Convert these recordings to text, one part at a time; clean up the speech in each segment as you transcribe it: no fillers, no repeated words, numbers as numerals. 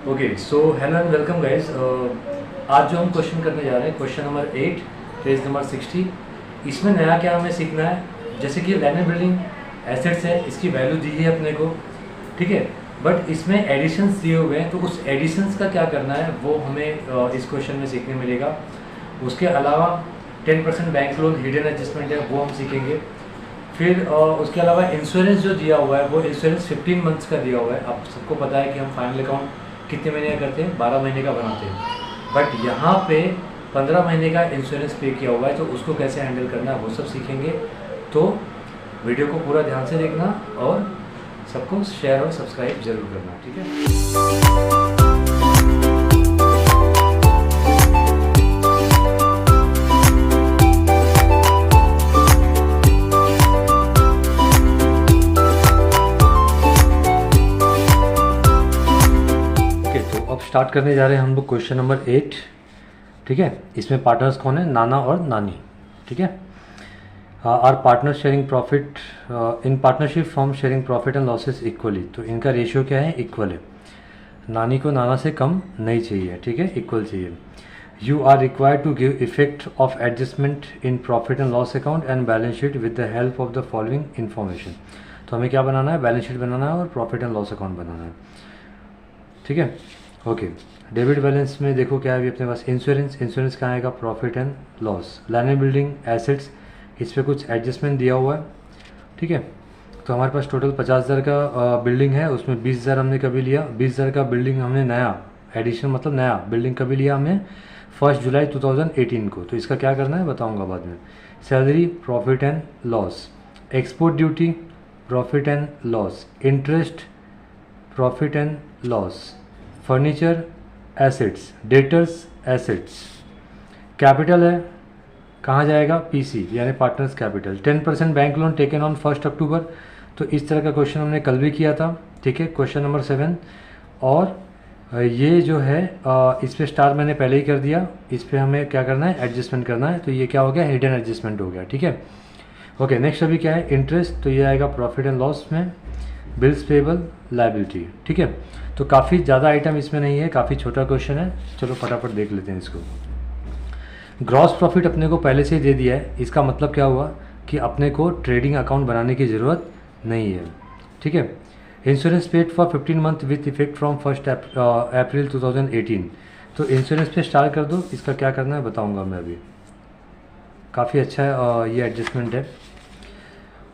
Okay so hello and welcome guys. आज जो हम क्वेश्चन करने जा रहे हैं क्वेश्चन नंबर 8 पेज नंबर 60। इसमें नया क्या हमें सीखना है, जैसे कि लैंड एंड बिल्डिंग एसेट्स है, इसकी वैल्यू दी है अपने को, ठीक है। बट इसमें एडिशंस दिए हुए हैं, तो उस एडिशंस का क्या करना है वो हमें इस क्वेश्चन में सीखने मिलेगा। उसके अलावा 10% बैंक लोन हिडन एडजस्टमेंट है वो हम सीखेंगे। फिर उसके अलावा इंश्योरेंस जो दिया हुआ है वो इंश्योरेंस 15 मंथ्स का दिया हुआ है। आप सबको पता है कि हम फाइनल अकाउंट कितने महीने का करते हैं, 12 महीने का बनाते हैं। बट यहाँ पे 15 महीने का इंश्योरेंस पे किया हुआ है, तो उसको कैसे हैंडल करना है वो सब सीखेंगे। तो वीडियो को पूरा ध्यान से देखना और सबको शेयर और सब्सक्राइब जरूर करना, ठीक है। अब स्टार्ट करने जा रहे हैं हम लोग क्वेश्चन नंबर 8, ठीक है। इसमें पार्टनर्स कौन है, नाना और नानी, ठीक है। Are partner sharing profit in partnership form sharing profit and losses equally. तो इनका रेशियो क्या है, इक्वल है। नानी को नाना से कम नहीं चाहिए, ठीक है, इक्वल चाहिए। You are required to give effect of adjustment in profit and loss account and balance sheet with the help of the following information. तो हमें क्या बनाना है, बैलेंस शीट बनाना है और प्रॉफिट एंड लॉस अकाउंट बनाना है, ठीक है। ओके, डेबिट बैलेंस में देखो क्या है अभी अपने पास, इंश्योरेंस कहाँ आएगा, profit and loss. Land and building assets, इस पर कुछ एडजस्टमेंट दिया हुआ है, ठीक है। तो हमारे पास टोटल 50,000 का बिल्डिंग है, उसमें 20,000 हमने कभी लिया, 20,000 का बिल्डिंग हमने नया एडिशन मतलब नया बिल्डिंग कभी लिया हमने 1 जुलाई 2018 को। तो इसका क्या करना है बताऊँगा बाद में। Salary profit and loss, export duty profit and loss, interest profit and loss, furniture assets, debtors assets, capital है कहाँ जाएगा, पीसी यानी partners capital. 10% bank loan taken on 1 अक्टूबर। तो इस तरह का क्वेश्चन हमने कल भी किया था, ठीक है, क्वेश्चन नंबर 7। और ये जो है इस पर स्टार मैंने पहले ही कर दिया, इस पर हमें क्या करना है, एडजस्टमेंट करना है। तो ये क्या हो गया, हिडन एडजस्टमेंट हो गया, ठीक है। ओके, नेक्स्ट अभी क्या है, इंटरेस्ट। तो ये आएगा प्रॉफिट एंड लॉस में, बिल्स पेबल लायबिलिटी, ठीक है। तो काफ़ी ज़्यादा आइटम इसमें नहीं है, काफ़ी छोटा क्वेश्चन है। चलो फटाफट देख लेते हैं इसको। ग्रॉस प्रॉफिट अपने को पहले से ही दे दिया है, इसका मतलब क्या हुआ कि अपने को ट्रेडिंग अकाउंट बनाने की ज़रूरत नहीं है, ठीक है। Insurance paid for 15 month with effect from 1 अप्रैल 2018। तो इंश्योरेंस पे स्टार्ट कर दो, इसका क्या करना है बताऊँगा मैं अभी। काफ़ी अच्छा है ये एडजस्टमेंट है।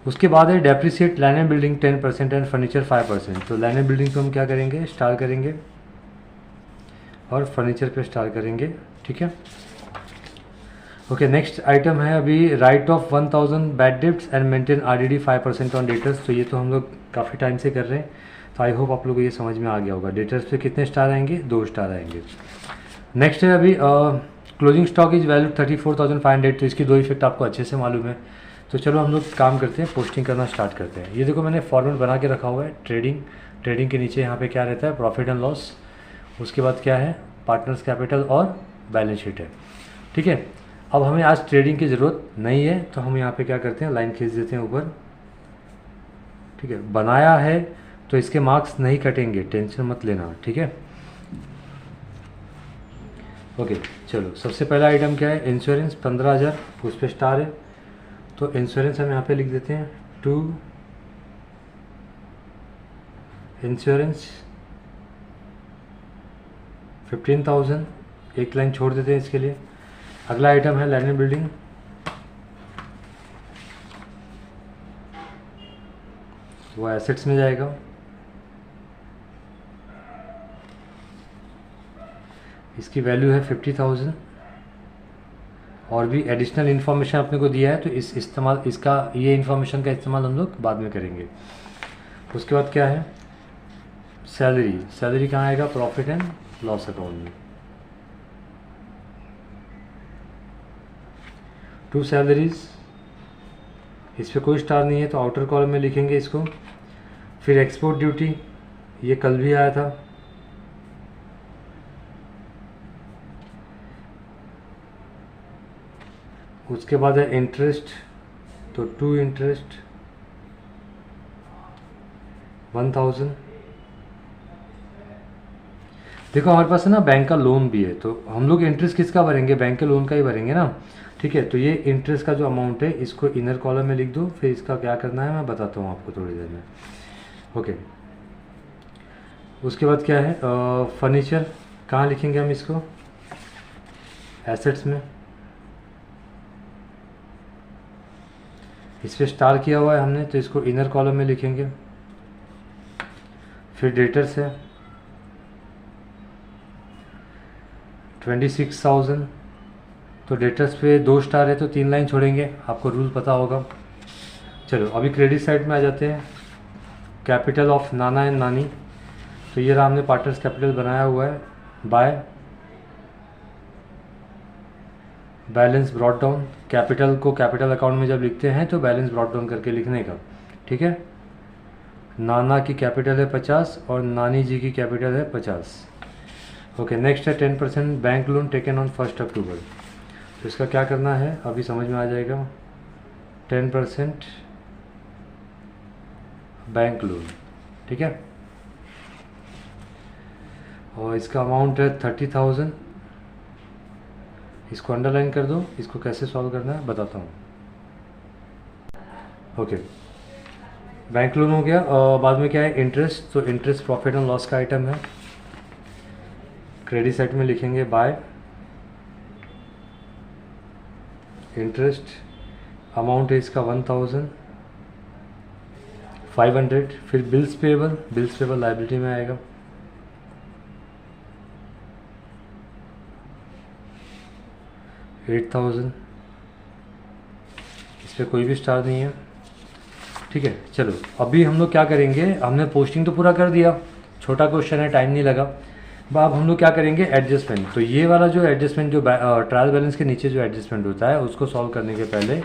उसके बाद है depreciate land and building 10% and furniture 5%। तो लैंड एंड बिल्डिंग को हम क्या करेंगे, स्टार करेंगे और फर्नीचर पे स्टार करेंगे, ठीक है। ओके, नेक्स्ट आइटम है अभी right of 1000 bad debts and maintain RDD 5% on debtors. तो ये तो हम लोग काफ़ी टाइम से कर रहे हैं, तो आई होप आप लोगों को ये समझ में आ गया होगा। डेटर्स पे कितने स्टार आएंगे, 2 स्टार आएंगे। नेक्स्ट है अभी क्लोजिंग स्टॉक इज वैल्यू 34,500। तो इसकी 2 इफेक्ट आपको अच्छे से मालूम है। तो चलो हम लोग काम करते हैं, पोस्टिंग करना स्टार्ट करते हैं। ये देखो मैंने फॉर्मेट बना के रखा हुआ है, ट्रेडिंग के नीचे यहाँ पे क्या रहता है, प्रॉफिट एंड लॉस। उसके बाद क्या है, पार्टनर्स कैपिटल और बैलेंस शीट है, ठीक है। अब हमें आज ट्रेडिंग की ज़रूरत नहीं है, तो हम यहाँ पे क्या करते हैं, लाइन खींच देते हैं ऊपर, ठीक है। बनाया है तो इसके मार्क्स नहीं कटेंगे, टेंशन मत लेना, ठीक है। ओके, चलो सबसे पहला आइटम क्या है, इंश्योरेंस 15,000, उस पर स्टार है। तो इंश्योरेंस हम यहाँ पे लिख देते हैं टू इंश्योरेंस 15,000, एक लाइन छोड़ देते हैं इसके लिए। अगला आइटम है लैंड एंड बिल्डिंग, वो एसेट्स में जाएगा। इसकी वैल्यू है 50,000 और भी एडिशनल इन्फॉर्मेशन अपने को दिया है, तो ये इन्फॉर्मेशन का इस्तेमाल हम लोग बाद में करेंगे। उसके बाद क्या है, सैलरी कहाँ आएगा, प्रॉफिट एंड लॉस अकाउंट में। 2 सैलरीज, इस पर कोई स्टार नहीं है तो आउटर कॉलम में लिखेंगे इसको। फिर एक्सपोर्ट ड्यूटी, ये कल भी आया था। उसके बाद है इंटरेस्ट, तो 2 इंटरेस्ट 1000। देखो हमारे पास है ना बैंक का लोन भी है, तो हम लोग इंटरेस्ट किसका भरेंगे, बैंक के लोन का ही भरेंगे ना। ठीक है, तो ये इंटरेस्ट का जो अमाउंट है इसको इनर कॉलम में लिख दो, फिर इसका क्या करना है मैं बताता हूँ आपको थोड़ी देर में। ओके, उसके बाद क्या है, फर्नीचर कहाँ लिखेंगे हम इसको, एसेट्स में। इस पर स्टार किया हुआ है हमने, तो इसको इनर कॉलम में लिखेंगे। फिर डेटर्स है 26,000, तो डेटर्स पे 2 स्टार है तो 3 लाइन छोड़ेंगे, आपको रूल पता होगा। चलो अभी क्रेडिट साइड में आ जाते हैं। कैपिटल ऑफ नाना एंड नानी, तो ये रहा हमने पार्टनर्स कैपिटल बनाया हुआ है by balance brought down. Capital को कैपिटल अकाउंट में जब लिखते हैं तो बैलेंस ब्रॉट डाउन करके लिखने का। ठीक है, नाना की कैपिटल है 50 और नानी जी की कैपिटल है 50। ओके, नेक्स्ट है 10% बैंक लोन टेकन ऑन 1 अक्टूबर। तो इसका क्या करना है अभी समझ में आ जाएगा। 10% बैंक लोन, ठीक है, और इसका अमाउंट है 30,000। इसको अंडरलाइन कर दो, इसको कैसे सॉल्व करना है बताता हूँ। ओके, बैंक लोन हो गया, और बाद में क्या है इंटरेस्ट, तो इंटरेस्ट प्रॉफिट एंड लॉस का आइटम है। क्रेडिट साइड में लिखेंगे बाय इंटरेस्ट, अमाउंट है इसका 1,500। फिर bills payable, bills payable liability में आएगा। $8,000, इस पर कोई भी स्टार नहीं है। ठीक है, चलो अभी हम लोग क्या करेंगे, हमने पोस्टिंग तो पूरा कर दिया, छोटा क्वेश्चन है, टाइम नहीं लगा। अब हम लोग क्या करेंगे एडजस्टमेंट, तो ये वाला जो एडजस्टमेंट जो ट्रायल बैलेंस के नीचे जो एडजस्टमेंट होता है उसको सॉल्व करने के पहले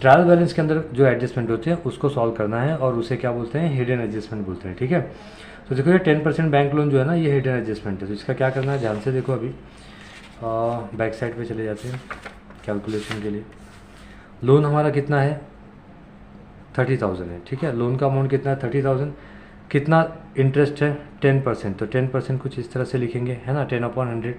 ट्रायल बैलेंस के अंदर जो एडजस्टमेंट होते हैं उसको सॉल्व करना है, और उसे क्या बोलते हैं, हिडन एडजस्टमेंट बोलते हैं। ठीक है, तो देखो ये 10% बैंक लोन जो है ना ये हिडन एडजस्टमेंट है, तो इसका क्या करना है ध्यान से देखो। अभी बैक साइड पे चले जाते हैं कैलकुलेशन के लिए। लोन हमारा कितना है 30,000 है। ठीक है, लोन का अमाउंट कितना है 30,000, कितना इंटरेस्ट है 10%, तो 10% कुछ इस तरह से लिखेंगे, है ना, 10/100।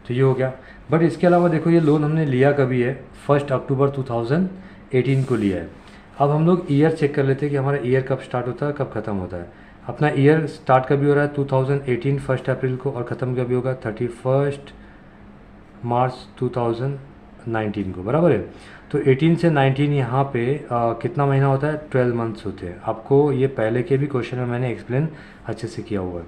तो ये हो गया। बट इसके अलावा देखो ये लोन हमने लिया कभी है, 1 अक्टूबर 2018 को लिया है। अब हम लोग ईयर चेक कर लेते हैं कि हमारा ईयर कब स्टार्ट होता है कब ख़त्म होता है। अपना ईयर स्टार्ट कभी हो रहा है 2018 1 अप्रैल को, और ख़त्म कभी होगा 31 मार्च 2019 को, बराबर है। तो 18 से 19 यहाँ पे कितना महीना होता है, 12 मंथ्स होते हैं। आपको ये पहले के भी क्वेश्चन में मैंने एक्सप्लेन अच्छे से किया हुआ है।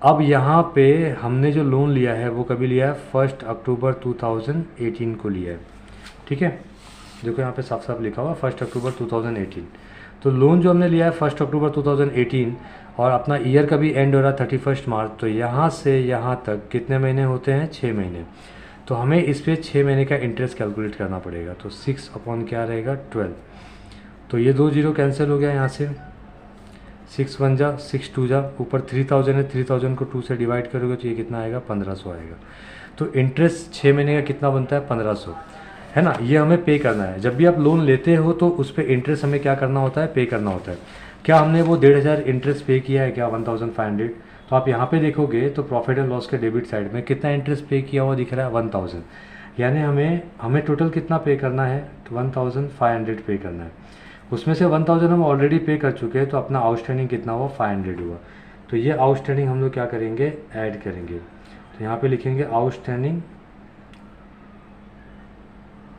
अब यहाँ पे हमने जो लोन लिया है वो कभी लिया है 1 अक्टूबर 2018 को लिया है। ठीक है, देखो यहाँ पे साफ साफ लिखा हुआ 1 अक्टूबर 2018। तो लोन जो हमने लिया है 1 अक्टूबर 2018 और अपना ईयर का भी एंड हो रहा है 31 मार्च, तो यहाँ से यहाँ तक कितने महीने होते हैं, 6 महीने। तो हमें इस पर 6 महीने का इंटरेस्ट कैलकुलेट करना पड़ेगा। तो 6 अपॉन क्या रहेगा 12, तो ये 2 जीरो कैंसिल हो गया यहाँ से, 6 1 जा 6 2 जा, ऊपर 3,000 है, 3,000 को 2 से डिवाइड करोगे तो ये कितना आएगा 1,500 आएगा। तो इंटरेस्ट 6 महीने का कितना बनता है 1,500, है ना। ये हमें पे करना है। जब भी आप लोन लेते हो तो उस पर इंटरेस्ट हमें क्या करना होता है, पे करना होता है। क्या हमने वो 1,500 इंटरेस्ट पे किया है क्या, 1,500। तो आप यहाँ पे देखोगे तो प्रॉफिट एंड लॉस के डेबिट साइड में कितना इंटरेस्ट पे किया हुआ दिख रहा है 1,000, यानी हमें टोटल कितना पे करना है 1,500 पे करना है। उसमें से 1,000 हम ऑलरेडी पे कर चुके हैं, तो अपना आउटस्टैंडिंग कितना हुआ 500 हुआ। तो ये आउटस्टैंडिंग हम लोग क्या करेंगे, ऐड करेंगे। तो यहाँ पे लिखेंगे आउटस्टैंडिंग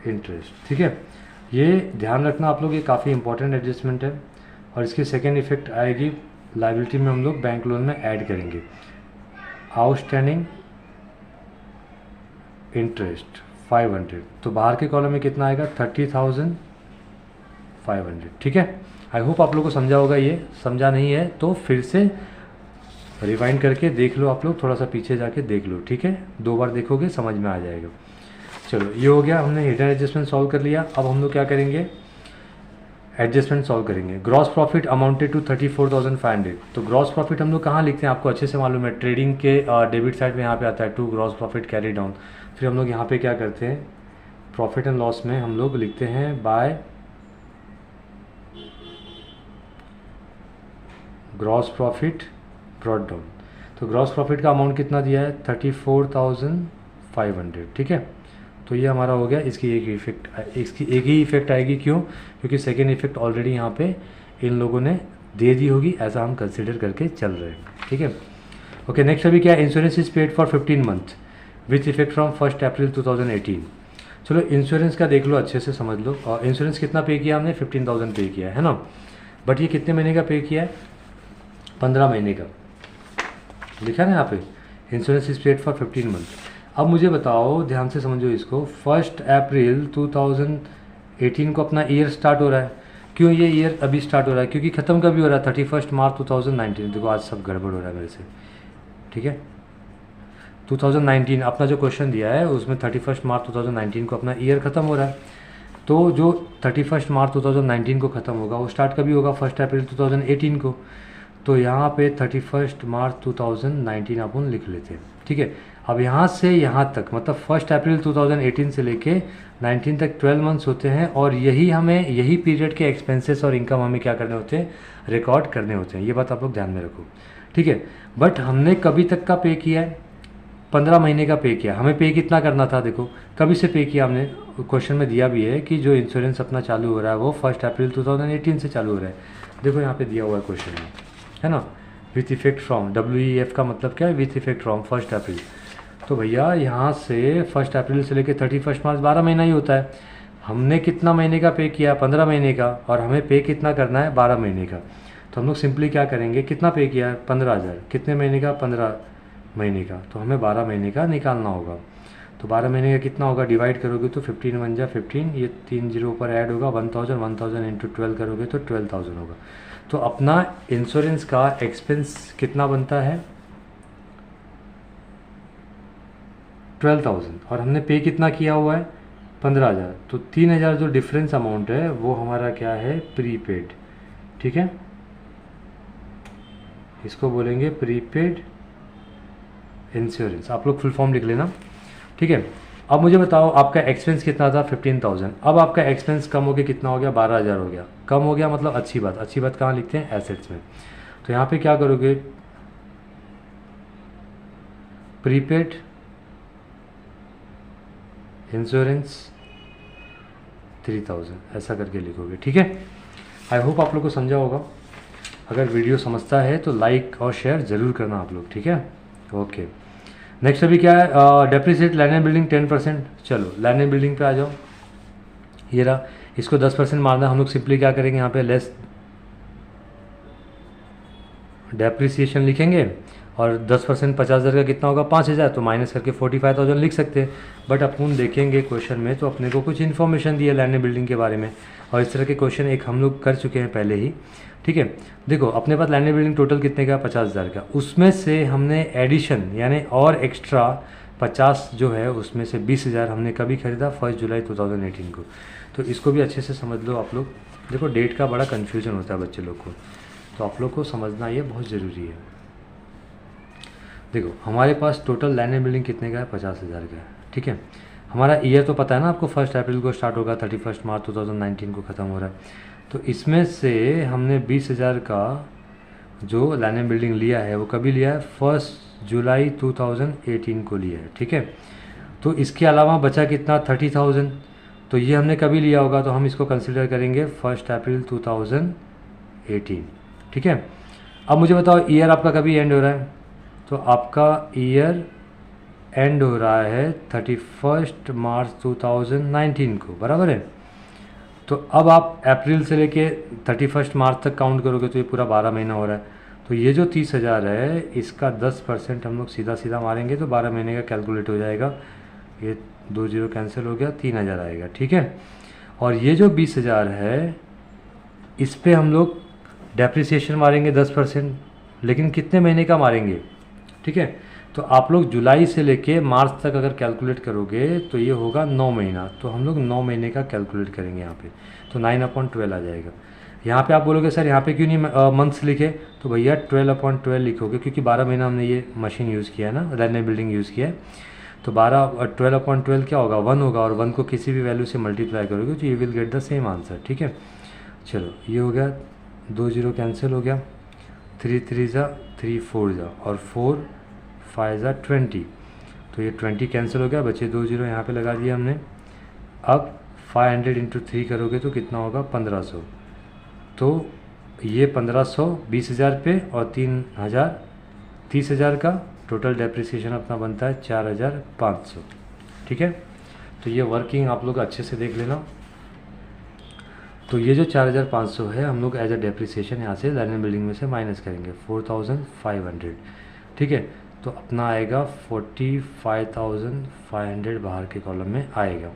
इंटरेस्ट। ठीक है, ये ध्यान रखना आप लोग, ये काफ़ी इंपॉर्टेंट एडजस्टमेंट है। और इसकी सेकेंड इफेक्ट आएगी लाइबिलिटी में, हम लोग बैंक लोन में ऐड करेंगे आउटस्टैंडिंग इंटरेस्ट 500। तो बाहर के कॉलम में कितना आएगा 30,500। ठीक है, आई होप आप लोग को समझा होगा। ये समझा नहीं है तो फिर से रिवाइंड करके देख लो, आप लोग थोड़ा सा पीछे जाके देख लो। ठीक है, 2 बार देखोगे समझ में आ जाएगा। चलो ये हो गया, हमने हिडन एडजस्टमेंट सॉल्व कर लिया। अब हम लोग क्या करेंगे, एडजस्टमेंट सॉल्व करेंगे। Gross profit amounted to 34,500। तो ग्रॉस प्रॉफिट हम लोग कहाँ लिखते हैं, आपको अच्छे से मालूम है, ट्रेडिंग के डेबिट साइड में यहाँ पे आता है to gross profit carry down. फिर हम लोग यहाँ पे क्या करते हैं, प्रॉफिट एंड लॉस में हम लोग लिखते हैं by gross profit brought down. तो ग्रॉस प्रॉफिट का अमाउंट कितना दिया है 34,500, ठीक है। तो ये हमारा हो गया। इसकी एक ही इफेक्ट आएगी, क्यों? क्योंकि सेकेंड इफेक्ट ऑलरेडी यहाँ पे इन लोगों ने दे दी होगी, ऐसा हम कंसिडर करके चल रहे हैं, ठीक है। ओके, नेक्स्ट अभी क्या है, insurance is paid for 15 month with effect from 1 अप्रैल 2018। चलो इंश्योरेंस का देख लो, अच्छे से समझ लो। और इंश्योरेंस कितना पे किया हमने, 15,000 पे किया है ना। बट ये कितने महीने का पे किया है, 15 महीने का लिखा है ना यहाँ पे, insurance is paid for 15 month. अब मुझे बताओ, ध्यान से समझो इसको, 1 अप्रैल 2018 को अपना ईयर स्टार्ट हो रहा है। क्यों ये ईयर अभी स्टार्ट हो रहा है? क्योंकि ख़त्म कभी हो रहा है 31 मार्च 2019। देखो आज सब गड़बड़ हो रहा है मेरे से, ठीक है। 2019 अपना जो क्वेश्चन दिया है उसमें 31 मार्च 2019 को अपना ईयर ख़त्म हो रहा है। तो जो 31 मार्च 2019 को ख़त्म होगा वो स्टार्ट कभी होगा, 1 अप्रैल 2018 को। तो यहाँ पे 31 मार्च 2019 अपन लिख लेते हैं, ठीक है। अब यहाँ से यहाँ तक मतलब 1 अप्रैल 2018 से लेके 19 तक 12 मंथ्स होते हैं। और यही पीरियड के एक्सपेंसेस और इनकम हमें क्या करने होते हैं, रिकॉर्ड करने होते हैं। ये बात आप लोग ध्यान में रखो, ठीक है। बट हमने कभी तक का पे किया है, 15 महीने का पे किया। हमें पे कितना करना था, देखो कभी से पे किया हमने, क्वेश्चन में दिया भी है कि जो इंश्योरेंस अपना चालू हो रहा है वो 1 अप्रैल 2018 से चालू हो रहा है। देखो यहाँ पे दिया हुआ है क्वेश्चन में, है ना, विथ इफेक्ट फ्रॉम, WEF का मतलब क्या है, विथ इफेक्ट फ्रॉम 1 अप्रैल। तो भैया यहाँ से 1 अप्रैल से लेकर 31 मार्च 12 महीना ही होता है। हमने कितना महीने का पे किया, 15 महीने का, और हमें पे कितना करना है, 12 महीने का। तो हम लोग सिंपली क्या करेंगे, कितना पे किया है, 15,000, कितने महीने का, 15 महीने का। तो हमें 12 महीने का निकालना होगा। तो 12 महीने का कितना होगा, डिवाइड करोगे तो 15 1 जा 15, ये 3 जीरो ऊपर ऐड होगा, 1000 इंटू 12 करोगे तो 12,000 होगा। तो अपना इंश्योरेंस का एक्सपेंस कितना बनता है, 12,000, और हमने पे कितना किया हुआ है, 15,000। तो 3,000 जो डिफरेंस अमाउंट है वो हमारा क्या है, प्रीपेड, ठीक है। इसको बोलेंगे प्रीपेड इंश्योरेंस। आप लोग फुल फॉर्म लिख लेना, ठीक है। अब मुझे बताओ आपका एक्सपेंस कितना था, 15,000। अब आपका एक्सपेंस कम हो गया, कितना हो गया, 12,000 हो गया। कम हो गया मतलब अच्छी बात। अच्छी बात कहाँ लिखते हैं, एसेट्स में। तो यहाँ पे क्या करोगे, प्रीपेड इंश्योरेंस 3,000 ऐसा करके लिखोगे, ठीक है। आई होप आप लोग को समझा होगा। अगर वीडियो समझता है तो लाइक और शेयर ज़रूर करना आप लोग, ठीक है। ओके, नेक्स्ट अभी क्या है, डेप्रिसिएट लैंड एंड बिल्डिंग 10%। चलो लैंड एंड बिल्डिंग पे आ जाओ, ये रहा। इसको 10% मारना है। हम लोग सिंपली क्या करेंगे, यहाँ पे लेस डेप्रिसिएशन लिखेंगे और 10% 50,000 का कितना होगा, 5,000। तो माइनस करके 45,000 लिख सकते हैं। बट अपन देखेंगे क्वेश्चन में तो अपने को कुछ इन्फॉर्मेशन दी है लैंड एंड बिल्डिंग के बारे में, और इस तरह के क्वेश्चन एक हम लोग कर चुके हैं पहले ही, ठीक है। देखो अपने पास लैंड एंड बिल्डिंग टोटल कितने का, 50,000 का। उसमें से हमने एडिशन यानी और एक्स्ट्रा 50 जो है उसमें से 20,000 हमने कभी खरीदा, 1 जुलाई 2018 को। तो इसको भी अच्छे से समझ लो आप लोग। देखो डेट का बड़ा कन्फ्यूजन होता है बच्चे लोग को, तो आप लोग को समझना ये बहुत ज़रूरी है। देखो हमारे पास टोटल लैंड एंड बिल्डिंग कितने का है, 50,000 का है, ठीक है। हमारा ईयर तो पता है ना आपको, 1 अप्रैल को स्टार्ट होगा, 31 मार्च 2019 को ख़त्म हो रहा है। तो इसमें से हमने 20,000 का जो लैंड एंड बिल्डिंग लिया है वो कभी लिया है, 1 जुलाई 2018 को लिया है, ठीक है। तो इसके अलावा बचा कितना, 30,000। तो ये हमने कभी लिया होगा, तो हम इसको कंसिडर करेंगे 1 अप्रैल 2018, ठीक है। अब मुझे बताओ ईयर आपका कभी एंड हो रहा है, तो आपका ईयर एंड हो रहा है 31 मार्च 2019 को, बराबर है। तो अब आप अप्रैल से लेके 31 मार्च तक काउंट करोगे तो ये पूरा 12 महीना हो रहा है। तो ये जो 30,000 है इसका 10% हम लोग सीधा सीधा मारेंगे तो 12 महीने का कैलकुलेट हो जाएगा। ये 2 जीरो कैंसिल हो गया, 3,000 आएगा, ठीक है। और ये जो 20,000 है इस पर हम लोग डेप्रिसिएशन मारेंगे 10%, लेकिन कितने महीने का मारेंगे, ठीक है। तो आप लोग जुलाई से लेके मार्च तक अगर कैलकुलेट करोगे तो ये होगा 9 महीना। तो हम लोग 9 महीने का कैलकुलेट करेंगे यहाँ पे, तो 9/12 आ जाएगा। यहाँ पे आप बोलोगे सर यहाँ पे क्यों नहीं मंथ्स लिखे, तो भैया 12/12 लिखोगे क्योंकि 12 महीना हमने ये मशीन यूज़ किया है ना, लैंड एंड बिल्डिंग यूज़ किया है। तो 12/12 क्या होगा, 1 होगा, और 1 को किसी भी वैल्यू से मल्टीप्लाई करोगे तो you will get the same answer, ठीक है। चलो ये हो गया, 2 जीरो कैंसिल हो गया, 3 3 जा 3 4 जा और 4 5 जा 20, तो ये 20 कैंसिल हो गया, बचे 2 जीरो यहाँ पे लगा दिया हमने। अब 500 इंटू 3 करोगे तो कितना होगा 1500, तो ये 1500 20,000 पे और 3,000 30,000 का टोटल डेप्रिसिएशन अपना बनता है 4,500। ठीक है, तो ये वर्किंग आप लोग अच्छे से देख लेना। तो ये जो 4,500 है हम लोग एज अ डेप्रिसिएशन यहाँ से लैंड एंड बिल्डिंग में से माइनस करेंगे 4,500। ठीक है, तो अपना आएगा 45,500 बाहर के कॉलम में आएगा।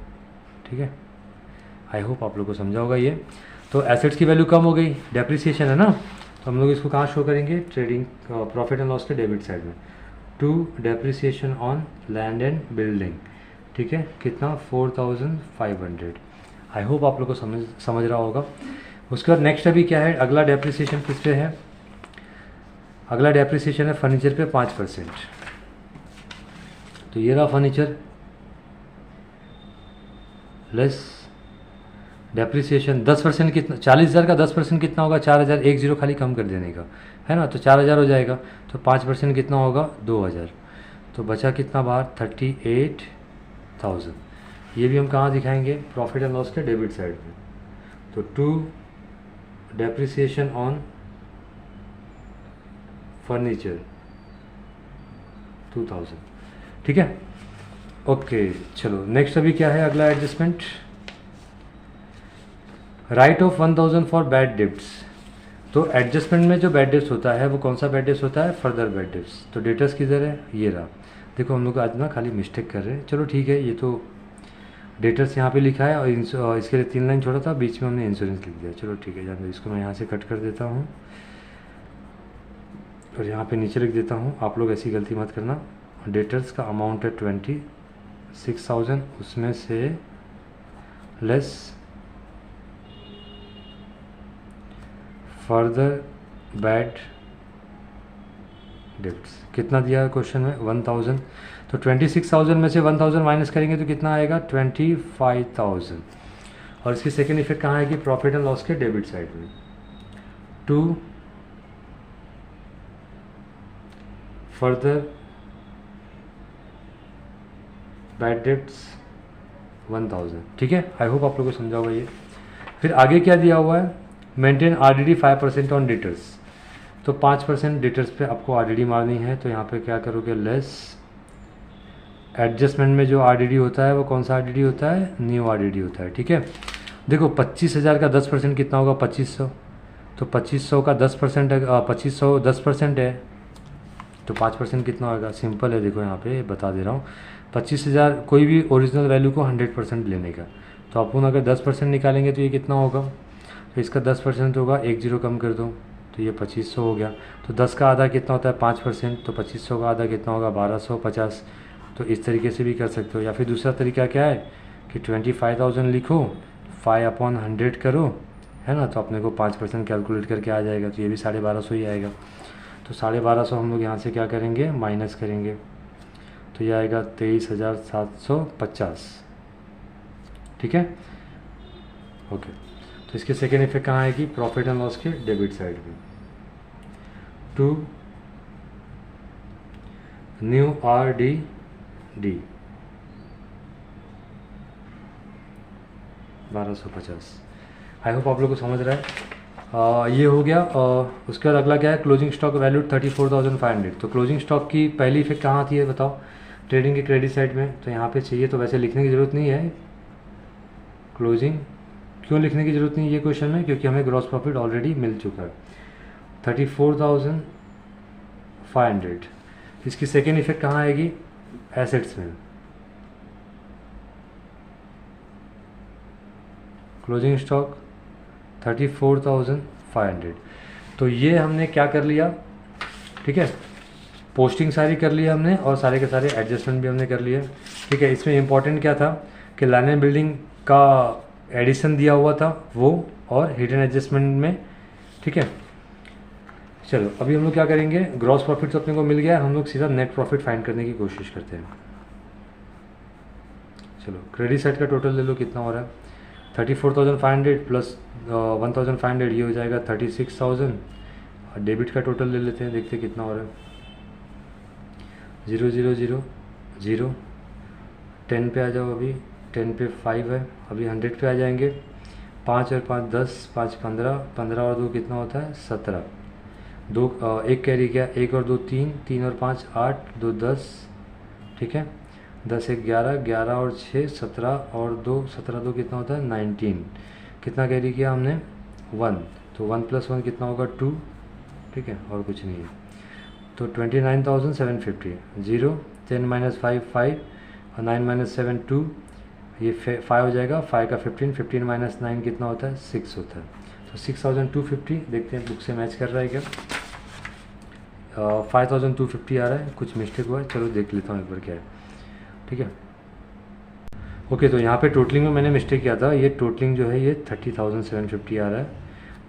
ठीक है, आई होप आप लोग को समझा होगा ये। तो एसेट्स की वैल्यू कम हो गई, डेप्रिसिएशन है ना, तो हम लोग इसको कहाँ शो करेंगे, ट्रेडिंग प्रॉफिट एंड लॉस के डेबिट साइड में, to depreciation on land and building. ठीक है, कितना 4,500। आई होप आप लोग को समझ रहा होगा। उसके बाद नेक्स्ट अभी क्या है, अगला डेप्रिसिएशन किस पे है, अगला डेप्रिसिएशन है फर्नीचर पे 5%। तो ये रहा फर्नीचर लेस डेप्रिसिएशन 10% कितना, 40,000 का 10% कितना होगा 4,000, 1 जीरो खाली कम कर देने का है ना, तो 4,000 हो जाएगा। तो 5% कितना होगा 2,000, तो बचा कितना बाहर 38,000। ये भी हम कहाँ दिखाएंगे, प्रॉफिट एंड लॉस के डेबिट साइड में। तो टू डेप्रिसिएशन ऑन फर्नीचर 2,000। ठीक है, ओके चलो नेक्स्ट अभी क्या है अगला adjustment, right of 1,000 for bad dips. तो एडजस्टमेंट में जो बैड डिप्स होता है वो कौन सा बैड डिप्स होता है, फर्दर बैड डिप्स। तो डेटर्स किधर है, ये रहा। देखो हम लोग आज ना खाली मिस्टेक कर रहे हैं, चलो ठीक है, ये तो डेटर्स यहाँ पे लिखा है और इसके लिए 3 लाइन छोड़ा था, बीच में हमने इंश्योरेंस लिख दिया। चलो ठीक है, जान इसको मैं यहाँ से कट कर देता हूँ और यहाँ पे नीचे लिख देता हूँ। आप लोग ऐसी गलती मत करना। डेटर्स का अमाउंट है 26,000, उसमें से लेस फर्दर बैड डिप्स। कितना दिया है क्वेश्चन में 1,000, तो 26,000 में से 1,000 माइनस करेंगे तो कितना आएगा 25,000। और इसकी सेकेंड इफेक्ट कहाँ आएगी, प्रॉफिट एंड लॉस के डेबिट साइड में, टू फर्दर बैड डिप्स 1,000। ठीक है, आई होप आप लोगों को समझा होगा ये। फिर आगे क्या दिया हुआ है, मेंटेन RDD 5% ऑन डेटर्स। तो 5% डेटर्स पे आपको RDD मारनी है, तो यहाँ पे क्या करोगे, लेस एडजस्टमेंट में जो RDD होता है वो कौन सा RDD होता है, न्यू RDD होता है। ठीक है, देखो 25,000 का 10% कितना होगा 2,500, तो 2,500 का 10% है, 2,500 10% है, तो 5% कितना होगा, सिंपल है, देखो यहाँ पे बता दे रहा हूँ। 25,000 कोई भी ओरिजिनल वैल्यू को 100% लेने का, तो अपन अगर 10% निकालेंगे तो ये कितना होगा, तो इसका 10% होगा, 1 जीरो कम कर दो तो ये 2,500 हो गया। तो 10 का आधा कितना होता है 5%, तो 2,500 का आधा कितना होगा 1,250। तो इस तरीके से भी कर सकते हो, या फिर दूसरा तरीका क्या है कि 25,000 लिखो, 5/100 करो, है ना, तो अपने को 5% कैलकुलेट करके आ जाएगा, तो ये भी 1,250 ही आएगा। तो 1,250 हम लोग यहाँ से क्या करेंगे, माइनस करेंगे, तो ये आएगा 23,750। ठीक है, ओके। तो इसके सेकेंड इफेक्ट कहाँ आएगी, प्रॉफिट एंड लॉस के डेबिट साइड में, to new RDD 1,250। I hope आप लोग को समझ रहा है। ये हो गया। उसके बाद अगला क्या है, क्लोजिंग स्टॉक वैल्यू 34,500। तो क्लोजिंग स्टॉक की पहली इफेक्ट कहाँ आती है बताओ, ट्रेडिंग के क्रेडिट साइड में। तो यहाँ पे चाहिए तो वैसे लिखने की ज़रूरत नहीं है क्लोजिंग, क्यों लिखने की ज़रूरत नहीं है ये क्वेश्चन में, क्योंकि हमें ग्रॉस प्रॉफिट ऑलरेडी मिल चुका है 34,500। इसकी सेकेंड इफेक्ट कहाँ आएगी, एसेट्स में। Closing stock 34,500। तो ये हमने क्या कर लिया, ठीक है, पोस्टिंग सारी कर लिया हमने और सारे के सारे एडजस्टमेंट भी हमने कर लिए। ठीक है, इसमें इंपॉर्टेंट क्या था कि लैंड एंड बिल्डिंग का एडिशन दिया हुआ था वो, और हिडन एडजस्टमेंट में। ठीक है, चलो अभी हम लोग क्या करेंगे, ग्रॉस प्रॉफिट तो अपने को मिल गया, हम लोग सीधा नेट प्रॉफिट फाइंड करने की कोशिश करते हैं। चलो क्रेडिट साइड का टोटल ले लो, कितना हो रहा है 34,500 प्लस 1,500, ये हो जाएगा 36,000, डेबिट का टोटल ले लेते हैं, देखते हैं कितना हो रहा है। 0 0 0 0, 10 पे आ जाओ, अभी 10 पे 5 है, अभी 100 पे आ जाएंगे। 5 और 5 10, 5 15, 15 और 2 कितना होता है 17, 2 एक कैरी गया, 1 और 2 3, 3 और 5 8, 2 10, ठीक है। 10 1 11, 11 और 6 17 और 2, 17 2 कितना होता है 19। कितना कैरी किया हमने 1, तो 1 + 1 कितना होगा 2, ठीक है, और कुछ नहीं है। तो 29,750, 0 10 - 5 5 और 9 - 7 2, ये 5 हो जाएगा, 5 का 15, 15 - 9 कितना होता है 6 होता है। तो 6,250, देखते हैं बुक से मैच कर रहा है क्या। 5,250 आ रहा है, कुछ मिस्टेक हुआ है, चलो देख लेता हूँ एक बार क्या है, ठीक है। ओके, तो यहाँ पे टोटलिंग में मैंने मिस्टेक किया था, ये टोटलिंग जो है ये 30,750 आ रहा है,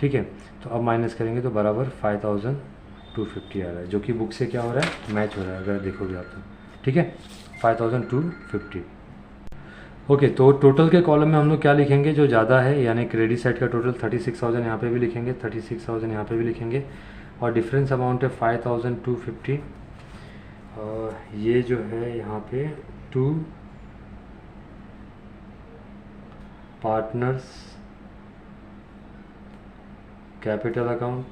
ठीक है। तो अब माइनस करेंगे तो बराबर 5,250 आ रहा है, जो कि बुक से क्या हो रहा है मैच हो रहा है, अगर देखोगे आप तो, ठीक है, 5,250। ओके, तो टोटल के कॉलम में हम लोग क्या लिखेंगे, जो ज़्यादा है, यानी क्रेडिट साइड का टोटल 36,000 यहाँ पे भी लिखेंगे, 36,000 यहाँ पे भी लिखेंगे, और डिफरेंस अमाउंट है 5,250। ये जो है यहाँ पे 2 पार्टनर्स कैपिटल अकाउंट,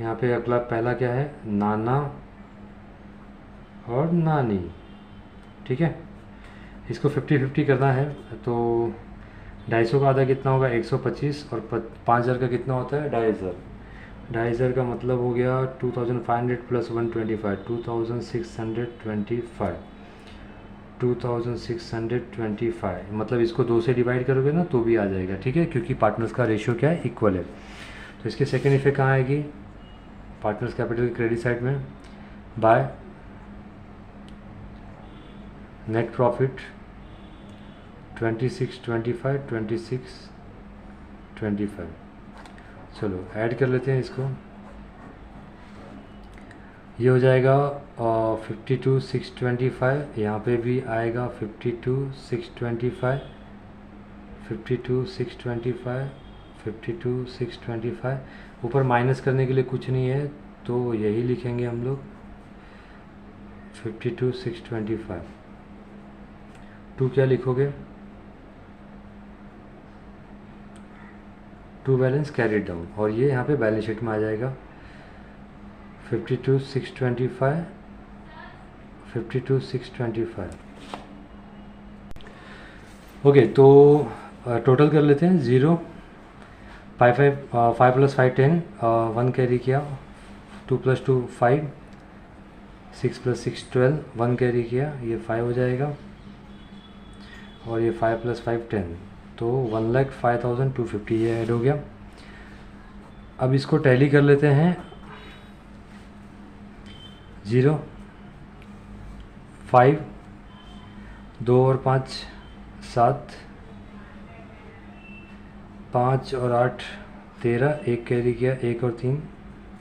यहाँ पे अगला पहला क्या है नाना और नानी, ठीक है। इसको 50-50 करना है, तो 250 का आधा कितना होगा 125, और 5,000 का कितना होता है 2,500। 2,500 का मतलब हो गया 2,500 + 125, 2,625, 2,625, मतलब इसको 2 से डिवाइड करोगे ना तो भी आ जाएगा, ठीक है, क्योंकि पार्टनर्स का रेशियो क्या है इक्वल है। तो इसके सेकेंड इफेक्ट कहाँ आएगी, पार्टनर्स कैपिटल की क्रेडिट साइड में, बाय नेट प्रॉफिट 2625, 2625। चलो ऐड कर लेते हैं इसको, ये हो जाएगा 52,625, यहाँ पे भी आएगा 52,625, 52,625, 52,625। ऊपर माइनस करने के लिए कुछ नहीं है, तो यही लिखेंगे हम लोग 52,625। 2 क्या लिखोगे, 2 बैलेंस कैरिड डाउन, और ये यहाँ पे बैलेंस शीट में आ जाएगा 52,625, 52,625। ओके, तो टोटल कर लेते हैं। 0 5 + 5 10, 1 कैरी किया, 2 + 2 5, 6 + 6 12, 1 कैरी किया, ये 5 हो जाएगा, और ये 5 + 5 10, तो 1,05,250 ये ऐड हो गया। अब इसको टैली कर लेते हैं। 0 5, 2 और 5 7, 5 और 8 13, 1 कैरी किया, 1 और 3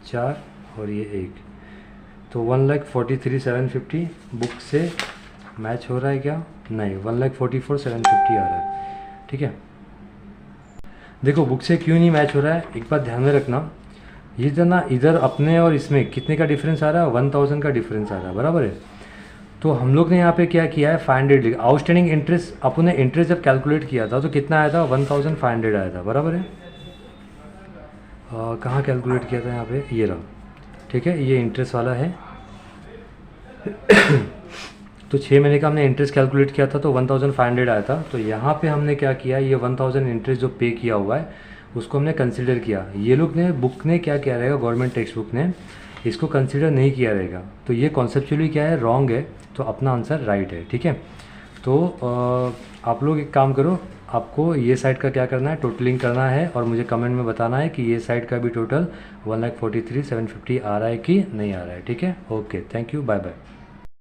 4, और ये 1, तो 1,43,750 बुक से मैच हो रहा है क्या, नहीं, 1,44,750 आ रहा है, ठीक है। देखो बुक से क्यों नहीं मैच हो रहा है, एक बात ध्यान में रखना, ये जो ना इधर अपने और इसमें कितने का डिफरेंस आ रहा है, 1,000 का डिफरेंस आ रहा है, बराबर है। तो हम लोग ने यहाँ पे क्या किया है 500 लिखा, आउटस्टैंडिंग इंटरेस्ट, अपने इंटरेस्ट जब कैलकुलेट किया था तो कितना आया था 1,500 आया था, बराबर है। कहाँ कैलकुलेट किया था, यहाँ पे ये रहा, ठीक है, ये इंटरेस्ट वाला है। तो 6 महीने का हमने इंटरेस्ट कैलकुलेट किया था, तो 1,500 आया था। तो यहाँ पे हमने क्या किया, ये 1,000 इंटरेस्ट जो पे किया हुआ है उसको हमने कंसिडर किया। ये लोग ने बुक ने क्या किया रहेगा, गवर्नमेंट टेक्स्ट बुक ने इसको कंसिडर नहीं किया रहेगा, तो ये कॉन्सेप्चुअली क्या है रॉन्ग है, तो अपना आंसर राइट है, ठीक है। तो आप लोग एक काम करो, आपको ये साइड का क्या करना है, टोटलिंग करना है, और मुझे कमेंट में बताना है कि ये साइड का भी टोटल 1,43,750 आ रहा है कि नहीं आ रहा है, ठीक है। Okay, thank you, bye bye.